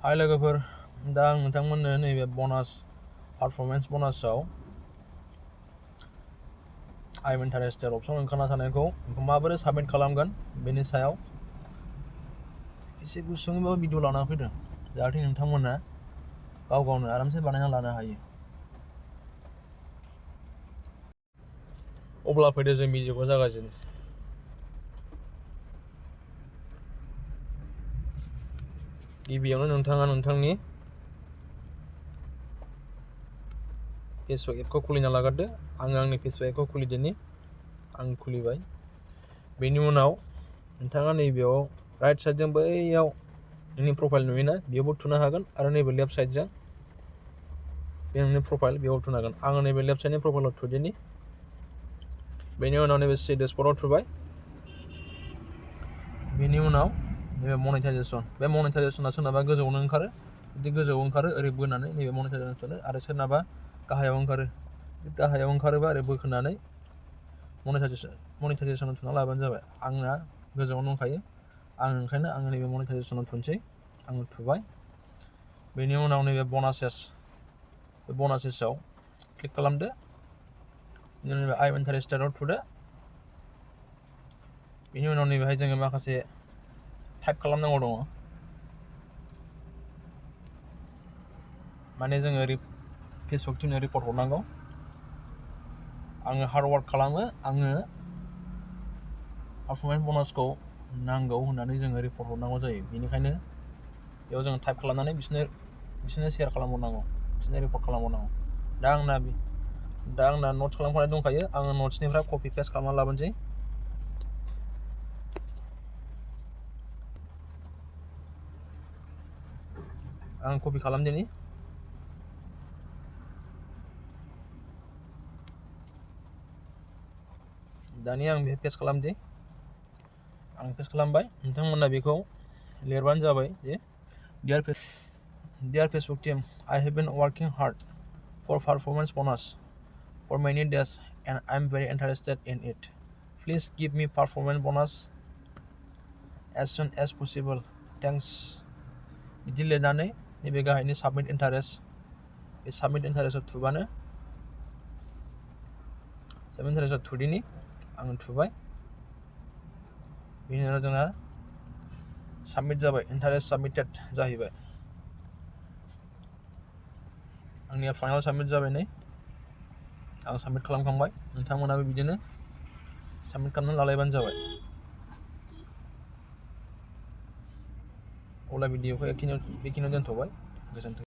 हाय लोगोफोर, दा आं नोंथांमोननो नैबे बोनास पारफरमेन्स बोनासाव आइ एम इन्टारेस्टेड अपसन ओंखारना थानायखौ माबोरै साबमिट खालामगोन बेनि सायाव एसे गुसुंबो भिडिअ लाना फैदों, जाहाथे नोंथांमोना गाव गावनो आरामसे बानायना लानो हायो। अब्ला फैदो जों भिडिअखौ जागायजेनो। गिबियावनो नोंथाङा नोंथांनि फेसबुक एपखौ खुलिना लाग्रोदो। आङो आंनि फेसबुक एपखौ खुलिदोनि, आं खुलिबाय। बेनि उनाव नोंथाङा नैबेयाव राइट साइडजों बैयाव नोंनि प्रफाइल नुयोना, बेयावबो थुनो हागोन आरो नैबे लेफ्ट साइडजों बे नोंनि प्रफाइल बेयाव थुनो हागोन। आङो नैबे लेफ्ट साइडनि प्रफाइलाव थुदिनि। बेनि उनाव नैबे सी डेशबर्डआव थुबाय। बेनि उनाव नैबे मनेटाइजेसन, बे मनेटाइजेसना सोरनाबा गोजौआवनो ओंखारो, जुदि गोजौआव ओंखारो ओरै बोनानै नैबे मनेटाइजेसन थुनो, आरो सोरनाबा गाहायाव ओंखारो, गाहायाव ओंखारोबा ओरै बोखोनानै मनेटाइजेसनाव थुना लाबानो जाबाय। आंना गोजौआवनो दंखायो, आं ओंखायनो आङो नैबे मनेटाइजेसनाव थुनोसै, आङो थुबाय। बेनि उनाव नैबे बनासेस, बे बनासेसआव क्लिक खालामदो। नैबे आइ एम इन्टारेस्टेडआव थुदो। बेनि उनाव नैबेहाय जोङो माखासे टाइप खालामनांगौ दङ, माने जोङो फेसबुक टिमनो रिपर्ट हरनांगौ। आङो हार्ड वार्क खालामो, आङो पारफरमेन्स बोनासखौ नांगौ होननानै जोङो रिपर्ट हरनांगौ जायो। बेनिखायनो बेयाव जोङो टाइप खालामनानै बिसोरनो शेयार खालामहरनांगौ, बिसोरनो रिपर्ट खालामहरनांगौ। दा आंना नट्स खालामखानाय दंखायो, आङो नट्सनिफ्राय कपि पेस्ट खालामना लाबोनोसै। आं कपि खालामदिनि। दानिया आं बेहाय पेस्ट खालामदि। आं पेस्ट खालामबाय। नोंथांमोना बेखौ लिरबानो जाबाय जे dear Facebook team, I have been working hard for performance bonus for many days and I'm very interested in it. Please give me performance bonus as soon as possible. Thanks. बिदि लिरनानै नैबे गाहायनि submit interest, बे submit इन्टारेस्टआव थुबानो, submit इन्टारेस्टआव थुदिनि, आङो थुबाय। बेनि उनाव जोंना साबमिट जाबाय, इन्टारेस्ट साबमिटेड जाहैबाय। आंनिया फाइनाल साबमिट जाबाय नै, आं साबमिट खालामखांबाय। नोंथांमोनाबो बिदिनो साबमिट खालामनानै लालायबानो जाबाय। अब्ला भिडिअखौ बेखिनियाव दोनथ'बाय। गोजोन्थों।